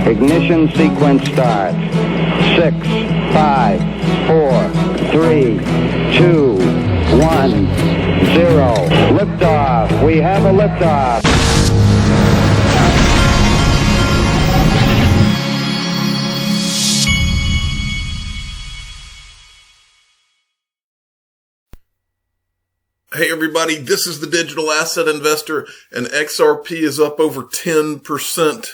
Ignition sequence starts. 6, 5, 4, 3, 2, 1, 0. Liftoff. We have a liftoff. Hey everybody, this is the Digital Asset Investor, and XRP is up over 10%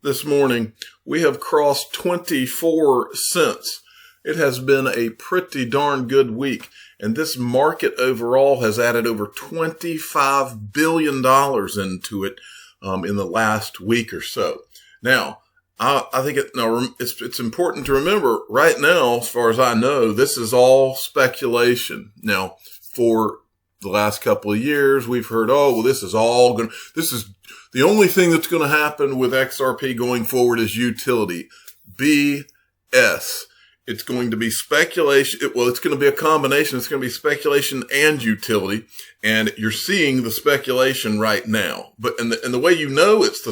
this morning. We have crossed 24 cents. It has been a pretty darn good week, and this market overall has added over $25 billion into it in the last week or so. Now, I think it's important to remember right now, as far as I know, this is all speculation. Now, for the last couple of years, we've heard, this is the only thing that's going to happen with XRP going forward is utility. BS. It's going to be speculation. It's going to be a combination. It's going to be speculation and utility. And you're seeing the speculation right now. And the way you know it's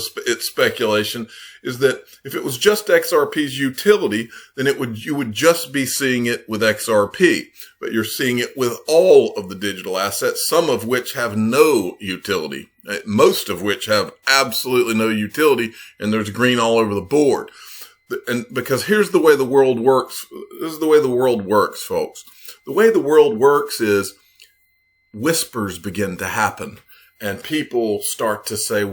speculation is that if it was just XRP's utility, then you would just be seeing it with XRP. But you're seeing it with all of the digital assets, some of which have no utility, most of which have absolutely no utility, and there's green all over the board. And because here's the way the world works. This is the way the world works, folks. The way the world works is whispers begin to happen, and people start to say,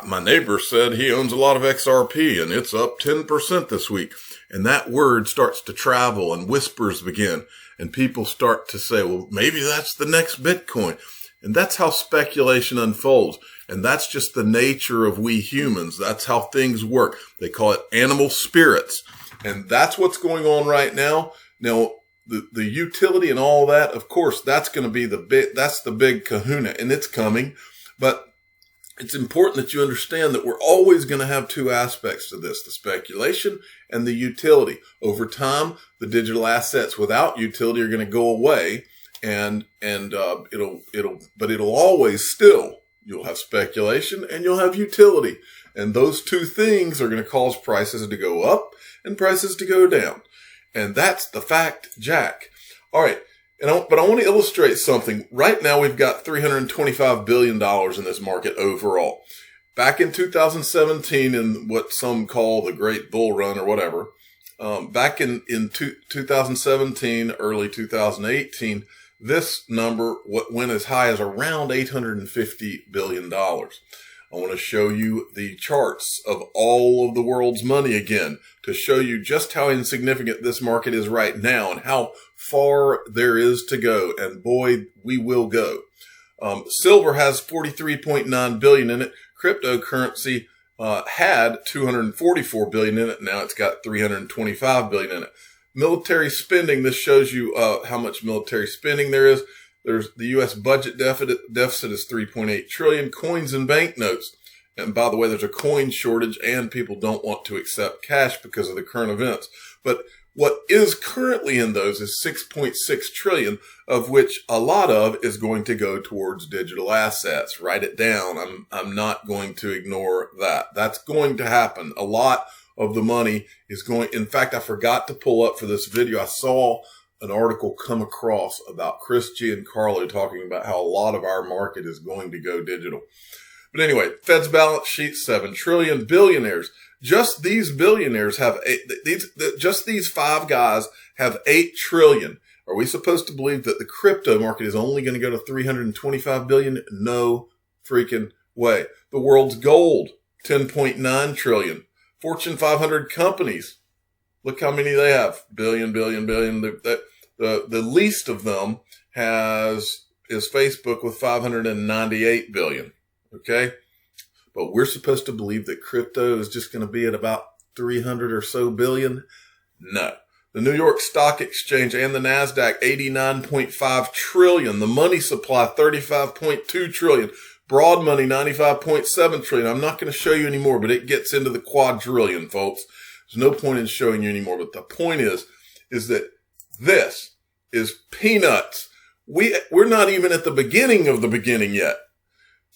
my neighbor said he owns a lot of XRP and it's up 10% this week. And that word starts to travel and whispers begin, and people start to say, maybe that's the next Bitcoin. And that's how speculation unfolds. And that's just the nature of we humans. That's how things work. They call it animal spirits. And that's what's going on right now. Now, the utility and all that, of course, that's going to be that's the big kahuna, and it's coming. But it's important that you understand that we're always going to have two aspects to this, the speculation and the utility. Over time, the digital assets without utility are going to go away, and it'll always still, you'll have speculation and you'll have utility. And those two things are going to cause prices to go up and prices to go down. And that's the fact, Jack. All right. But I want to illustrate something. Right now, we've got $325 billion in this market overall. Back in 2017, in what some call the Great Bull Run or whatever, back in 2017, early 2018, this number went as high as around $850 billion. I want to show you the charts of all of the world's money again to show you just how insignificant this market is right now and how far there is to go. And boy, we will go. Silver has 43.9 billion in it. Cryptocurrency had 244 billion in it. Now it's got 325 billion in it. Military spending. This shows you how much military spending there is. There's the U.S. budget deficit is 3.8 trillion. Coins and banknotes. And by the way, there's a coin shortage and people don't want to accept cash because of the current events. But what is currently in those is 6.6 trillion, of which a lot of is going to go towards digital assets. Write it down. I'm not going to ignore that. That's going to happen. A lot of the money is going. In fact, I forgot to pull up for this video. I saw an article come across about Chris Giancarlo talking about how a lot of our market is going to go digital. But anyway, Fed's balance sheet, 7 trillion. Billionaires. Just these billionaires have just these five guys have 8 trillion. Are we supposed to believe that the crypto market is only going to go to 325 billion? No freaking way. The world's gold, 10.9 trillion. Fortune 500 companies. Look how many they have. Billion. The least of them is Facebook with 598 billion. Okay. But we're supposed to believe that crypto is just going to be at about 300 or so billion. No. The New York Stock Exchange and the NASDAQ, 89.5 trillion. The money supply, 35.2 trillion. Broad money, 95.7 trillion. I'm not going to show you anymore, but it gets into the quadrillion, folks. There's no point in showing you anymore. But the point is that this is peanuts. We're not even at the beginning of the beginning yet.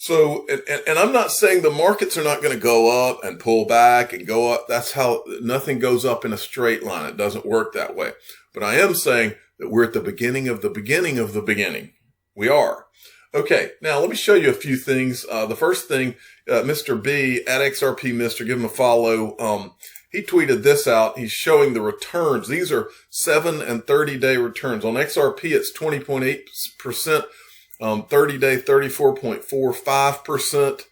So, and I'm not saying the markets are not going to go up and pull back and go up. That's how nothing goes up in a straight line. It doesn't work that way. But I am saying that we're at the beginning of the beginning of the beginning. We are. Okay. Now let me show you a few things. The first thing, Mr. B at XRP Mr., give him a follow. He tweeted this out. He's showing the returns. These are 7 and 30-day returns. On XRP, it's 20.8%. 30-day, 34.45%.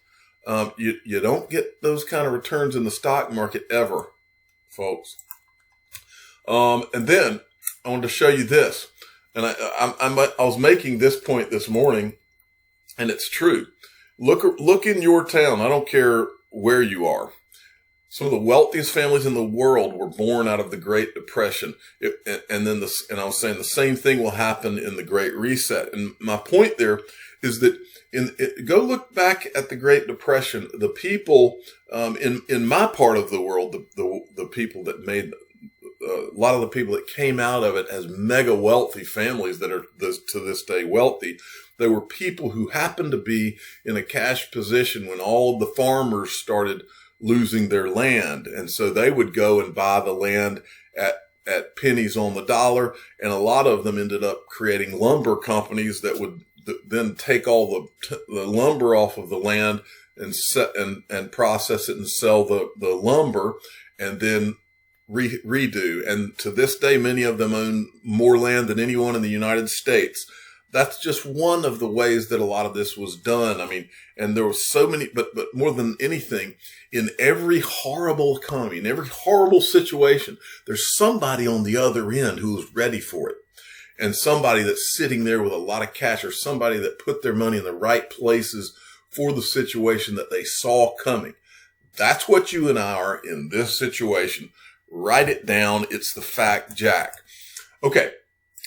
You don't get those kind of returns in the stock market ever, folks. And then I wanted to show you this. And I was making this point this morning, and it's true. Look in your town. I don't care where you are. Some of the wealthiest families in the world were born out of the Great Depression. And I was saying the same thing will happen in the Great Reset. And my point there is that go look back at the Great Depression. The people, in my part of the world, the people that made, a lot of the people that came out of it as mega wealthy families that are to this day wealthy, they were people who happened to be in a cash position when all of the farmers started losing their land. And so they would go and buy the land at pennies on the dollar. And a lot of them ended up creating lumber companies that would then take all the lumber off of the land and process it and sell the lumber and then redo. And to this day, many of them own more land than anyone in the United States. That's just one of the ways that a lot of this was done. I mean, and there was so many, but more than anything, in every horrible economy, in every horrible situation, there's somebody on the other end who is ready for it. And somebody that's sitting there with a lot of cash, or somebody that put their money in the right places for the situation that they saw coming. That's what you and I are in this situation. Write it down. It's the fact, Jack. Okay.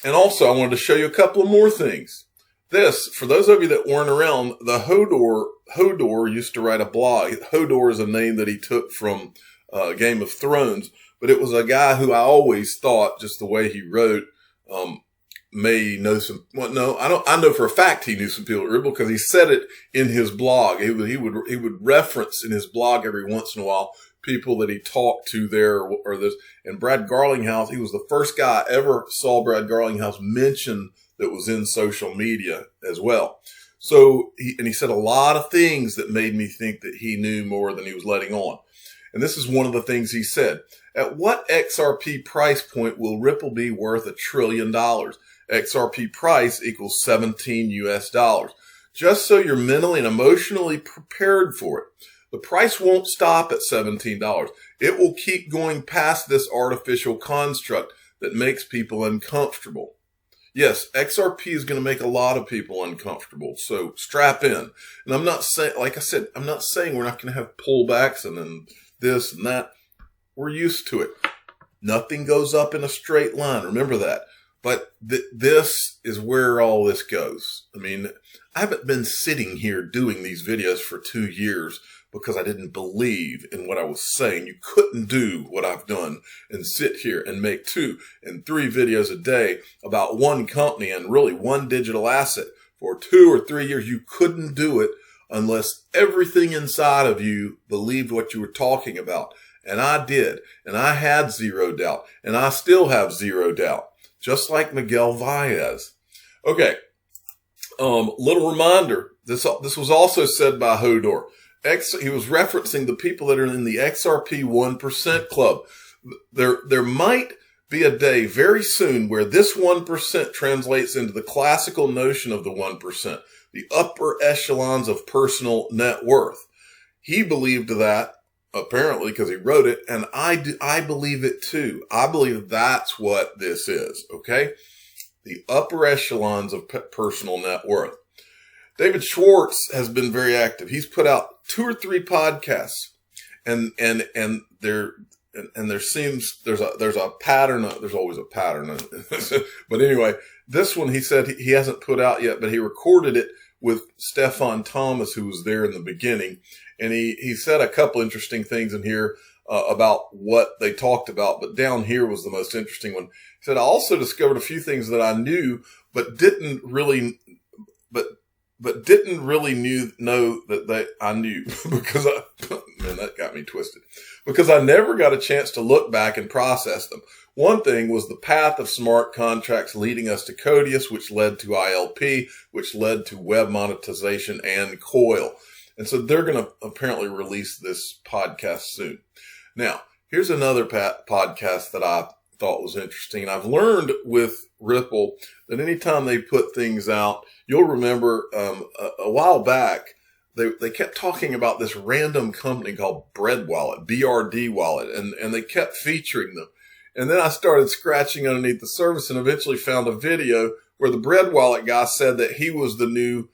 And also, I wanted to show you a couple of more things. This, for those of you that weren't around, the Hodor used to write a blog. Hodor is a name that he took from Game of Thrones, but it was a guy who I always thought, just the way he wrote, may know some. Well, no, I know for a fact he knew some people at Ripple because he said it in his blog. He would reference in his blog every once in a while people that he talked to there or this. And Brad Garlinghouse, he was the first guy I ever saw Brad Garlinghouse mention that was in social media as well. So he said a lot of things that made me think that he knew more than he was letting on. And this is one of the things he said. At what XRP price point will Ripple be worth $1 trillion? XRP price equals 17 US dollars. Just so you're mentally and emotionally prepared for it. The price won't stop at $17. It will keep going past this artificial construct that makes people uncomfortable. Yes, XRP is going to make a lot of people uncomfortable. So strap in. And I'm not saying, like I said, I'm not saying we're not going to have pullbacks and then this and that. We're used to it. Nothing goes up in a straight line. Remember that. But this is where all this goes. I mean, I haven't been sitting here doing these videos for 2 years because I didn't believe in what I was saying. You couldn't do what I've done and sit here and make 2 and 3 videos a day about one company and really one digital asset for 2 or 3 years. You couldn't do it unless everything inside of you believed what you were talking about. And I did. And I had zero doubt. And I still have zero doubt. Just like Miguel Valles. Okay. Little reminder. This was also said by Hodor. He was referencing the people that are in the XRP 1% club. There might be a day very soon where this 1% translates into the classical notion of the 1%, the upper echelons of personal net worth. He believed that, apparently, because he wrote it, and I believe it too. I believe that's what this is, okay? The upper echelons of personal net worth. David Schwartz has been very active. He's put out 2 or 3 podcasts, and there seems there's a pattern. There's always a pattern. But anyway, this one he said he hasn't put out yet, but he recorded it with Stefan Thomas, who was there in the beginning, and he said a couple interesting things in here about what they talked about. But down here was the most interesting one. He said I also discovered a few things that I knew, but didn't really, but but didn't really know that I knew because man, that got me twisted, because I never got a chance to look back and process them. One thing was the path of smart contracts leading us to Codius, which led to ILP, which led to web monetization and Coil. And so they're going to apparently release this podcast soon. Now, here's another podcast that I thought was interesting. I've learned with Ripple that anytime they put things out, you'll remember a while back, they kept talking about this random company called Bread Wallet, BRD Wallet, and they kept featuring them. And then I started scratching underneath the surface and eventually found a video where the Bread Wallet guy said that he was the new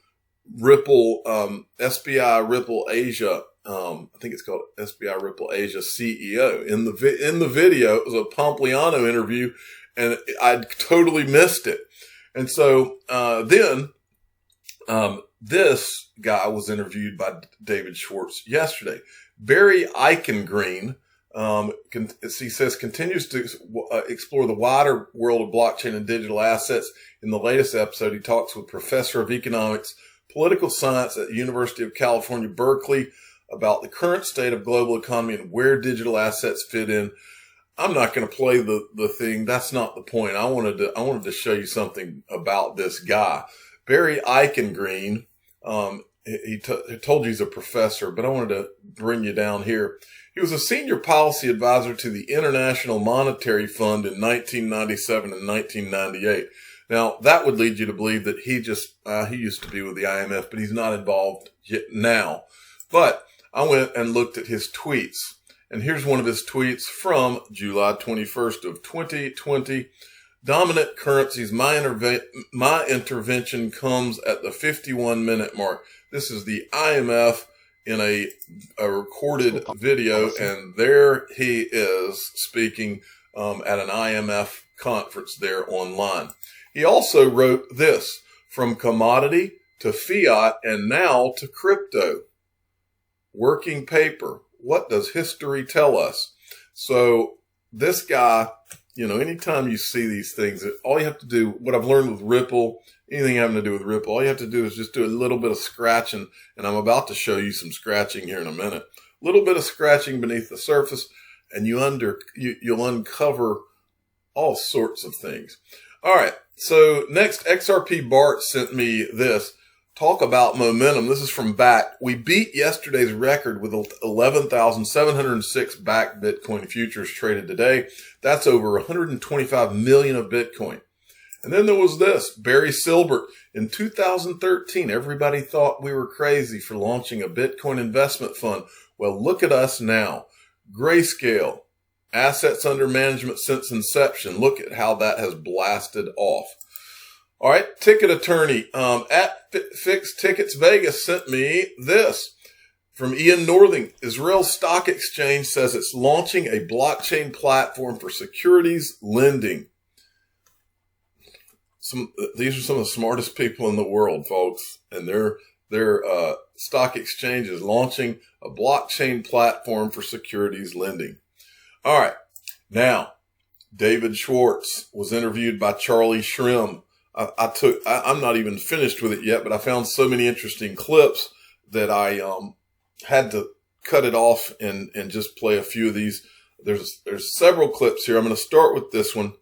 Ripple, SBI Ripple Asia, I think it's called SBI Ripple Asia CEO. In the video, it was a Pompliano interview, and I totally missed it. And so then this guy was interviewed by David Schwartz yesterday. Barry Eichengreen, he says, continues to explore the wider world of blockchain and digital assets. In the latest episode, he talks with Professor of Economics, Political Science at the University of California, Berkeley, about the current state of global economy and where digital assets fit in. I'm not going to play the thing. That's not the point. I wanted to show you something about this guy, Barry Eichengreen. He told you he's a professor, but I wanted to bring you down here. He was a senior policy advisor to the International Monetary Fund in 1997 and 1998. Now, that would lead you to believe that he used to be with the IMF, but he's not involved yet now. But I went and looked at his tweets, and here's one of his tweets from July 21st of 2020. Dominant currencies, my intervention comes at the 51-minute mark. This is the IMF in a recorded video, and there he is speaking at an IMF conference there online. He also wrote this: from commodity to fiat and now to crypto. Working paper. What does history tell us? So this guy, anytime you see these things, all you have to do, what I've learned with Ripple, anything having to do with Ripple, all you have to do is just do a little bit of scratching, and I'm about to show you some scratching here in a minute. A little bit of scratching beneath the surface, and you'll uncover all sorts of things. All right, so next, XRP Bart sent me this. Talk about momentum. This is from BACK. We beat yesterday's record with 11,706 BACK Bitcoin futures traded today. That's over 125 million of Bitcoin. And then there was this, Barry Silbert. In 2013, everybody thought we were crazy for launching a Bitcoin investment fund. Well, look at us now. Grayscale, assets under management since inception. Look at how that has blasted off. All right, Ticket Attorney at Fixed Tickets Vegas sent me this from Ian Northing. Israel Stock Exchange says it's launching a blockchain platform for securities lending. These are some of the smartest people in the world, folks, and their stock exchange is launching a blockchain platform for securities lending. All right, now David Schwartz was interviewed by Charlie Shrem. I'm not even finished with it yet, but I found so many interesting clips that I had to cut it off and just play a few of these. There's several clips here. I'm going to start with this one.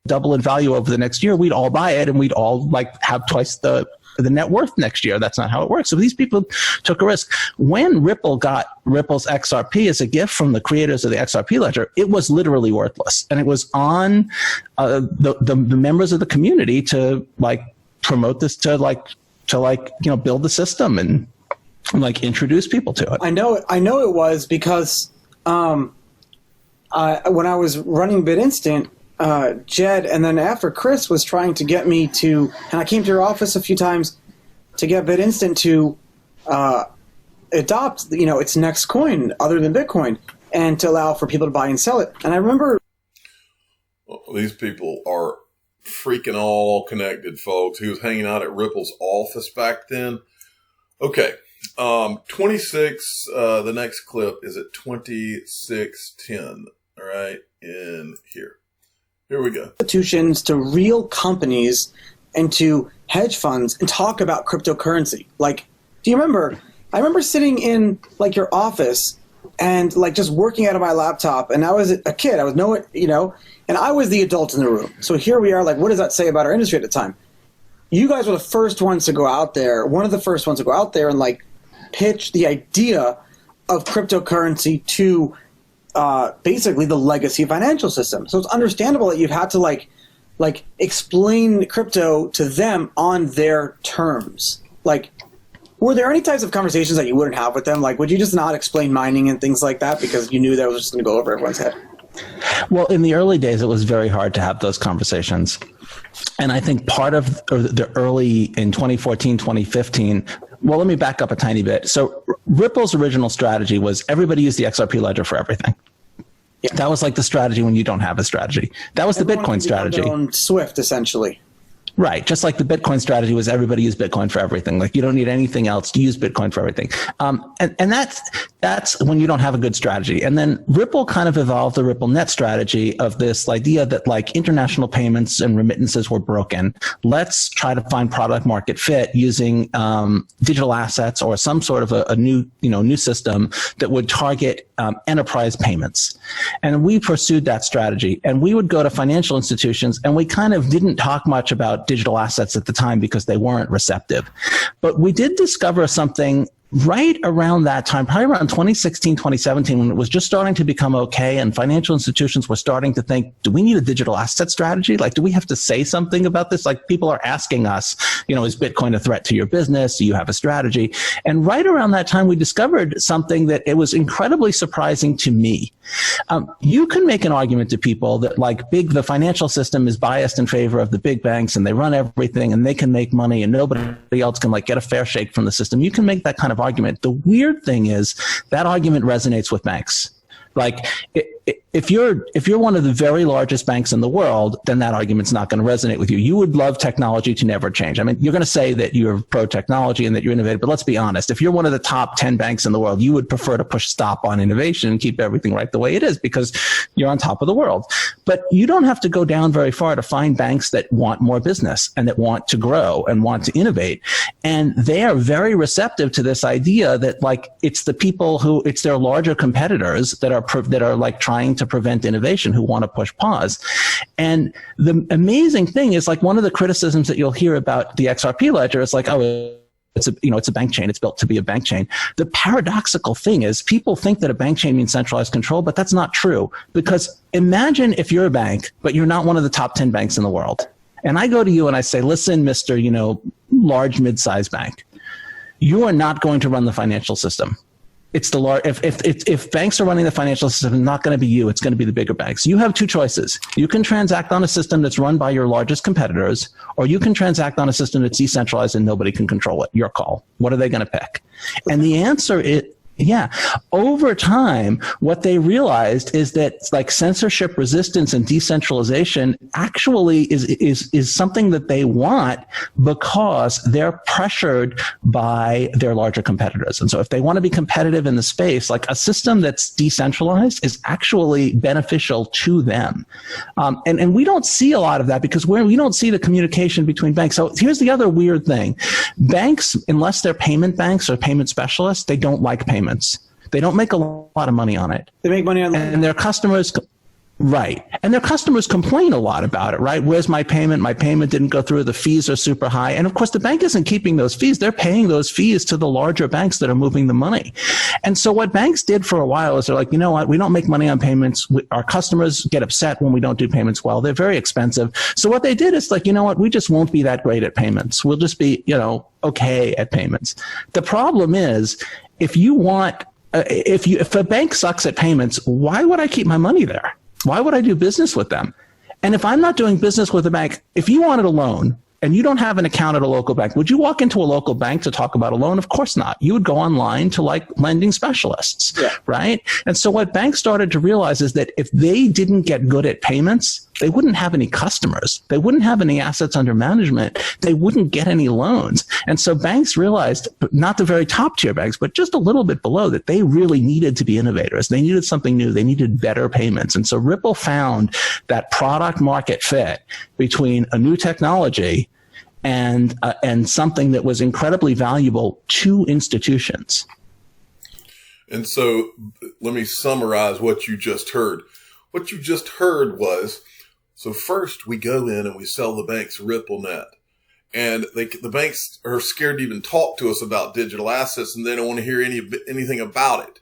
Double in value over the next year, we'd all buy it and we'd all have twice the net worth next year. That's not how it works. So these people took a risk. When Ripple got Ripple's XRP as a gift from the creators of the XRP ledger, it was literally worthless. And it was on the members of the community to promote this, to build the system and introduce people to it. I know it was because when I was running BitInstant, Jed, and then after Chris was trying to get me to, and I came to your office a few times to get BitInstant to adopt, its next coin other than Bitcoin, and to allow for people to buy and sell it. And I remember, these people are freaking all connected, folks. He was hanging out at Ripple's office back then. Okay, 26. The next clip is at 2610. All right, in here. Here we go. Institutions to real companies into hedge funds and talk about cryptocurrency. Like, do you remember? I remember sitting in like your office and like just working out of my laptop, and I was a kid. I was and I was the adult in the room. So here we are. Like, what does that say about our industry at the time? You guys were the first ones to go out there, one of the first ones to go out there and like pitch the idea of cryptocurrency to basically the legacy financial system. So it's understandable that you've had to like explain crypto to them on their terms. Like, were there any types of conversations that you wouldn't have with them? Like, would you just not explain mining and things like that because you knew that was just going to go over everyone's head? Well, in the early days, it was very hard to have those conversations. And I think part of the early in 2014, 2015, well, let me back up a tiny bit. So Ripple's original strategy was everybody use the XRP ledger for everything. Yeah. That was like the strategy when you don't have a strategy. That was everyone the Bitcoin strategy. Their own Swift, essentially. Right. Just like the Bitcoin strategy was everybody use Bitcoin for everything. Like you don't need anything else to use Bitcoin for everything. And that's when you don't have a good strategy. And then Ripple kind of evolved the Ripple Net strategy of this idea that like international payments and remittances were broken. Let's try to find product market fit using digital assets or some sort of a new system that would target enterprise payments. And we pursued that strategy. And we would go to financial institutions, and we kind of didn't talk much about digital assets at the time because they weren't receptive. But we did discover something right around that time, probably around 2016, 2017, when it was just starting to become okay and financial institutions were starting to think, do we need a digital asset strategy? Like, do we have to say something about this? Like, people are asking us, is Bitcoin a threat to your business? Do you have a strategy? And right around that time, we discovered something that it was incredibly surprising to me. You can make an argument to people that the financial system is biased in favor of the big banks and they run everything and they can make money and nobody else can get a fair shake from the system. You can make that kind of argument. The weird thing is that argument resonates with banks. Like if you're one of the very largest banks in the world, then that argument's not going to resonate with you. You would love technology to never change. I mean, you're going to say that you're pro technology and that you're innovative, but let's be honest. If you're one of the top 10 banks in the world, you would prefer to push stop on innovation and keep everything right the way it is because you're on top of the world. But you don't have to go down very far to find banks that want more business and that want to grow and want to innovate. And they are very receptive to this idea that it's the people it's their larger competitors that are trying to prevent innovation, who want to push pause. And the amazing thing is one of the criticisms that you'll hear about the XRP ledger is it's a bank chain. It's built to be a bank chain. The paradoxical thing is people think that a bank chain means centralized control, but that's not true. Because imagine if you're a bank, but you're not one of the top 10 banks in the world. And I go to you and I say, listen, Mr. Large mid-sized bank, you are not going to run the financial system. It's if banks are running the financial system, it's not going to be you. It's going to be the bigger banks. You have two choices. You can transact on a system that's run by your largest competitors, or you can transact on a system that's decentralized and nobody can control it. Your call. What are they going to pick? And the answer is, over time, what they realized is that censorship resistance and decentralization actually is something that they want because they're pressured by their larger competitors. And so if they want to be competitive in the space, a system that's decentralized is actually beneficial to them. And we don't see a lot of that because we don't see the communication between banks. So here's the other weird thing. Banks, unless they're payment banks or payment specialists, they don't like payments. They don't make a lot of money on it. They make money on and their customers, right? And their customers complain a lot about it, right? Where's my payment? My payment didn't go through. The fees are super high, and of course, the bank isn't keeping those fees. They're paying those fees to the larger banks that are moving the money. And so, what banks did for a while is they're like, you know what? We don't make money on payments. Our customers get upset when we don't do payments well. They're very expensive. So what they did is you know what? We just won't be that great at payments. We'll just be, okay at payments. The problem is, if a bank sucks at payments, why would I keep my money there? Why would I do business with them? And if I'm not doing business with a bank, if you wanted a loan and you don't have an account at a local bank, would you walk into a local bank to talk about a loan? Of course not. You would go online to lending specialists, right? And so what banks started to realize is that if they didn't get good at payments, they wouldn't have any customers. They wouldn't have any assets under management. They wouldn't get any loans. And so banks realized, not the very top tier banks, but just a little bit below, that they really needed to be innovators. They needed something new. They needed better payments. And so Ripple found that product market fit between a new technology and something that was incredibly valuable to institutions. And so let me summarize what you just heard. What you just heard was, so first we go in and we sell the bank's RippleNet. And the banks are scared to even talk to us about digital assets, and they don't want to hear anything about it.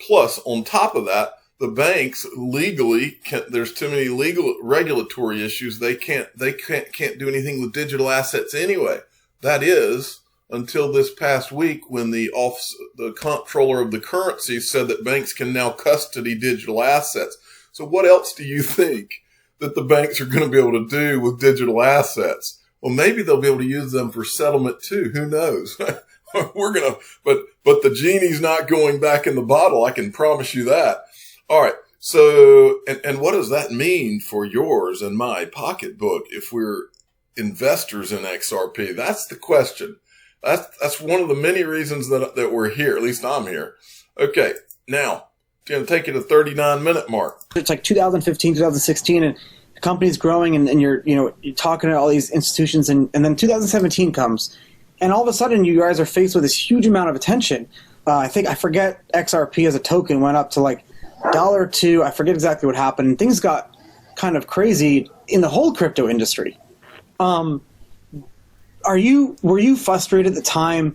Plus, on top of that, the banks legally there's too many legal regulatory issues. They can't do anything with digital assets anyway. That is, until this past week when the comptroller of the currency said that banks can now custody digital assets. So what else do you think that the banks are going to be able to do with digital assets? Well, maybe they'll be able to use them for settlement too. Who knows? but the genie's not going back in the bottle. I can promise you that. All right. So, and what does that mean for yours and my pocketbook if we're investors in XRP? That's the question. That's one of the many reasons that we're here. At least I'm here. Okay. Now, it's going to take you to the 39-minute mark. It's like 2015, 2016, and the company's growing, and you're talking to all these institutions, and then 2017 comes, and all of a sudden you guys are faced with this huge amount of attention. I forget XRP as a token went up to like $1.02. I forget exactly what happened. And things got kind of crazy in the whole crypto industry. Were you frustrated at the time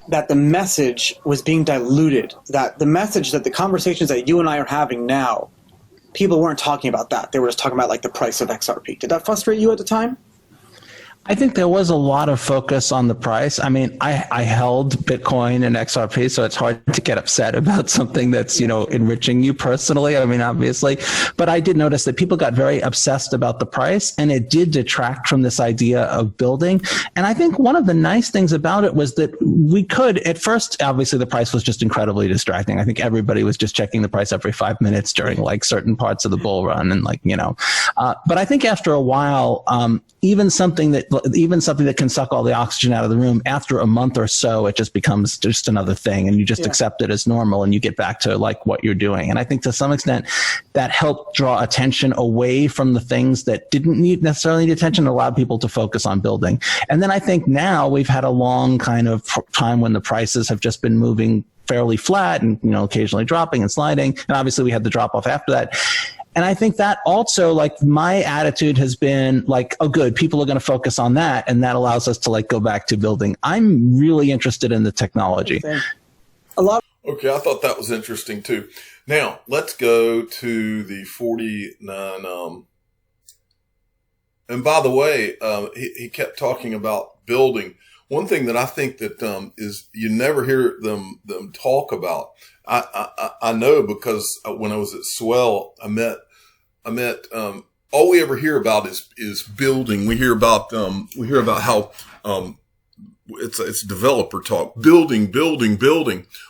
that the message was being diluted, that the message, that the conversations that you and I are having now, people weren't talking about that. They were just talking about like the price of XRP. Did that frustrate you at the time? I think there was a lot of focus on the price. I mean, I held Bitcoin and XRP, so it's hard to get upset about something that's, enriching you personally. I mean, obviously, but I did notice that people got very obsessed about the price, and it did detract from this idea of building. And I think one of the nice things about it was that we could, at first, obviously the price was just incredibly distracting. I think everybody was just checking the price every 5 minutes during like certain parts of the bull run, and but I think after a while, even something that can suck all the oxygen out of the room, after a month or so, it just becomes just another thing, and you just accept it as normal, and you get back to like what you're doing. And I think to some extent that helped draw attention away from the things that didn't necessarily need attention, allowed people to focus on building. And then I think now we've had a long kind of time when the prices have just been moving fairly flat and, occasionally dropping and sliding. And obviously we had the drop off after that. And I think that also, like, my attitude has been like, oh, good, people are going to focus on that. And that allows us to like go back to building. I'm really interested in the technology. Okay. I thought that was interesting too. Now let's go to the 49. And by the way, he kept talking about building. One thing that I think that is you never hear them talk about. I know because when I was at Swell, I met all we ever hear about is building. We hear about how it's developer talk, building.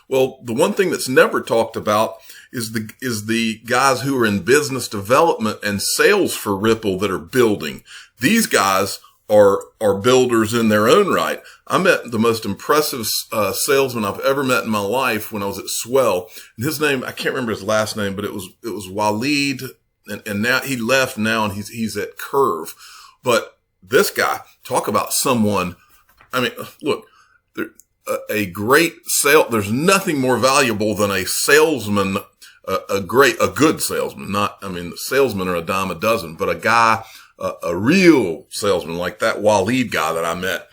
Well, the one thing that's never talked about is the guys who are in business development and sales for Ripple that are building. These guys are builders in their own right. I met the most impressive salesman I've ever met in my life when I was at Swell. And his name, I can't remember his last name, but it was Waleed, and now he left now, and he's at Curve. But this guy, talk about someone. I mean, look, a great sale. There's nothing more valuable than a salesman, a good salesman. The salesmen are a dime a dozen, but a guy. A real salesman like that Waleed guy that I met,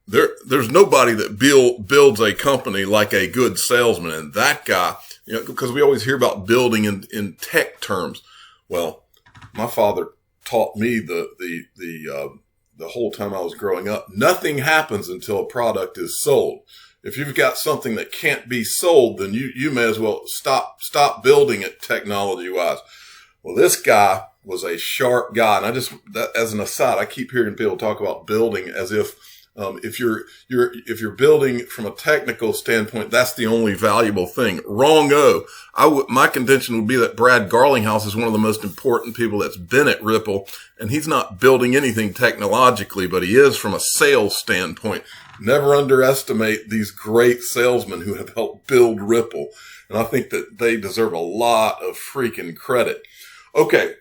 there's nobody that builds a company like a good salesman. And that guy, because we always hear about building in tech terms. Well, my father taught me the whole time I was growing up, nothing happens until a product is sold. If you've got something that can't be sold, then you may as well stop building it technology wise. Well, this guy was a sharp guy. And as an aside, I keep hearing people talk about building as if you're building from a technical standpoint, that's the only valuable thing. Wrong-o. My contention would be that Brad Garlinghouse is one of the most important people that's been at Ripple, and he's not building anything technologically, but he is from a sales standpoint. Never underestimate these great salesmen who have helped build Ripple. And I think that they deserve a lot of freaking credit. Okay.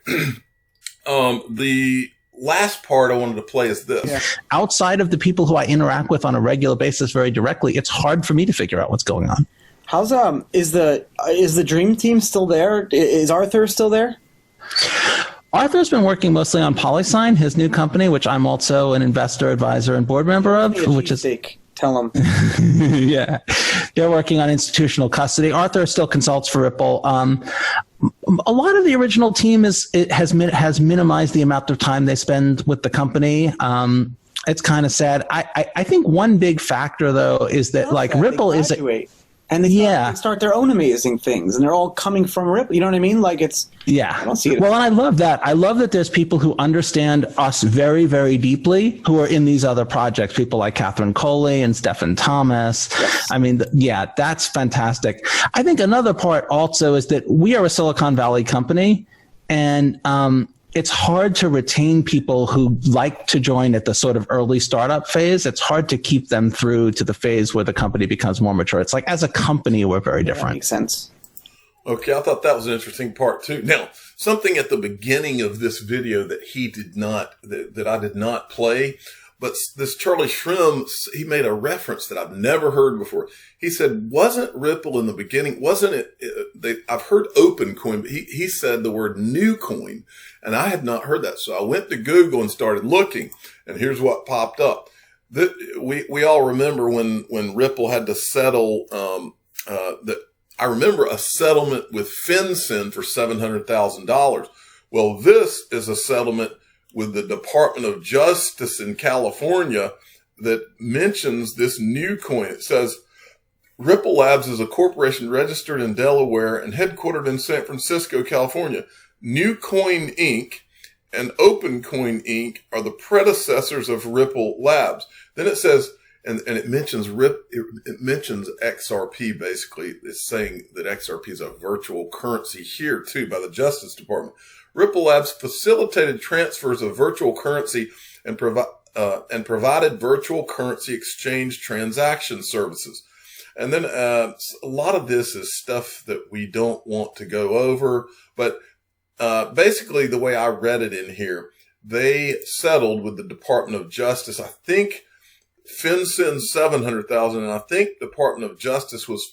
The last part I wanted to play is this. Yeah. Outside of the people who I interact with on a regular basis very directly, it's hard for me to figure out what's going on. How's is the Dream Team still there? Is Arthur still there? Arthur's been working mostly on PolySign, his new company, which I'm also an investor, advisor, and board member of, which is tell him. yeah, they're working on institutional custody. Arthur still consults for Ripple. A lot of the original team has minimized the amount of time they spend with the company. It's kind of sad. I think one big factor though is that Ripple is and they start their own amazing things, and they're all coming from Ripple. You know what I mean? Like I don't see it. Well, and I love that. I love that there's people who understand us very, very deeply who are in these other projects. People like Catherine Coley and Stephen Thomas. Yes. I mean, that's fantastic. I think another part also is that we are a Silicon Valley company, and it's hard to retain people who like to join at the sort of early startup phase. It's hard to keep them through to the phase where the company becomes more mature. It's like, as a company, we're very different. That makes sense. Okay, I thought that was an interesting part too. Now, something at the beginning of this video that that I did not play, but this Charlie Shrem, he made a reference that I've never heard before. He said, wasn't Ripple in the beginning, wasn't it, I've heard open coin, but he said the word new coin, and I had not heard that. So I went to Google and started looking, and here's what popped up. We all remember when Ripple had to settle, I remember a settlement with FinCEN for $700,000. Well, this is a settlement with the Department of Justice in California that mentions this new coin. It says, Ripple Labs is a corporation registered in Delaware and headquartered in San Francisco, California. New Coin Inc. and Open Coin Inc. are the predecessors of Ripple Labs. Then it says, and it mentions it mentions XRP. Basically, it's saying that XRP is a virtual currency here too by the Justice Department. Ripple Labs facilitated transfers of virtual currency and provided virtual currency exchange transaction services. And then a lot of this is stuff that we don't want to go over, but basically the way I read it in here, they settled with the Department of Justice. I think FinCEN $700,000, and I think Department of Justice was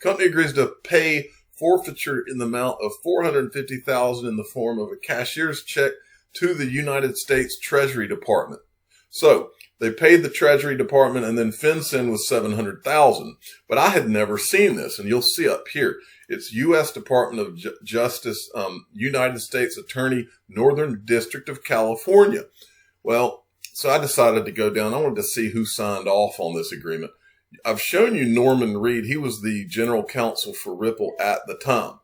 company agrees to pay forfeiture in the amount of $450,000 in the form of a cashier's check to the United States Treasury Department. So they paid the Treasury Department, and then FinCEN was $700,000. But I had never seen this, and you'll see up here. It's U.S. Department of Justice, United States Attorney, Northern District of California. Well, so I decided to go down. I wanted to see who signed off on this agreement. I've shown you Norman Reed. He was the general counsel for Ripple at the time.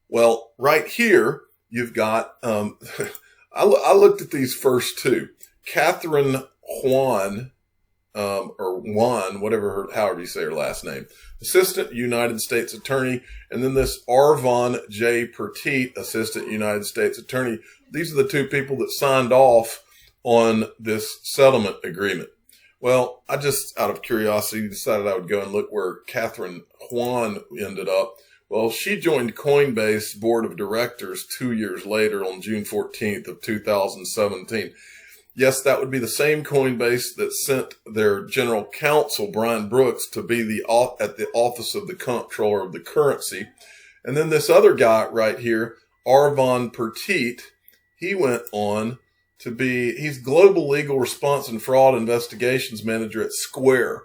Well, right here, you've got, I looked at these first two. Catherine Juan, or Juan, however you say her last name, Assistant United States Attorney, and then this Arvon J. Petit, Assistant United States Attorney. These are the two people that signed off on this settlement agreement. Well, I just, out of curiosity, decided I would go and look where Catherine Juan ended up. Well, she joined Coinbase board of directors 2 years later on June 14th of 2017. Yes, that would be the same Coinbase that sent their general counsel, Brian Brooks, to be at the office of the comptroller of the currency. And then this other guy right here, Arvon Petit, he went on to he's Global Legal Response and Fraud Investigations Manager at Square.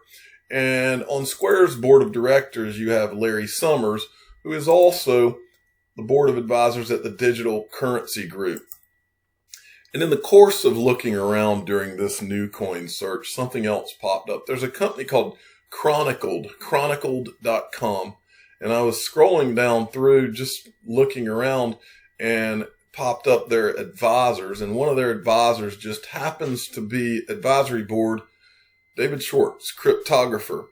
And on Square's board of directors, you have Larry Summers, who is also the board of advisors at the Digital Currency Group. And in the course of looking around during this new coin search, something else popped up. There's a company called chronicled.com. And I was scrolling down through, just looking around, and popped up their advisors, and one of their advisors just happens to be advisory board, David Schwartz, cryptographer.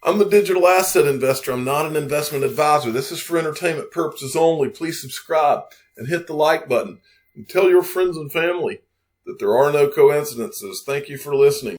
I'm the digital asset investor. I'm not an investment advisor. This is for entertainment purposes only. Please subscribe and hit the like button and tell your friends and family that there are no coincidences. Thank you for listening.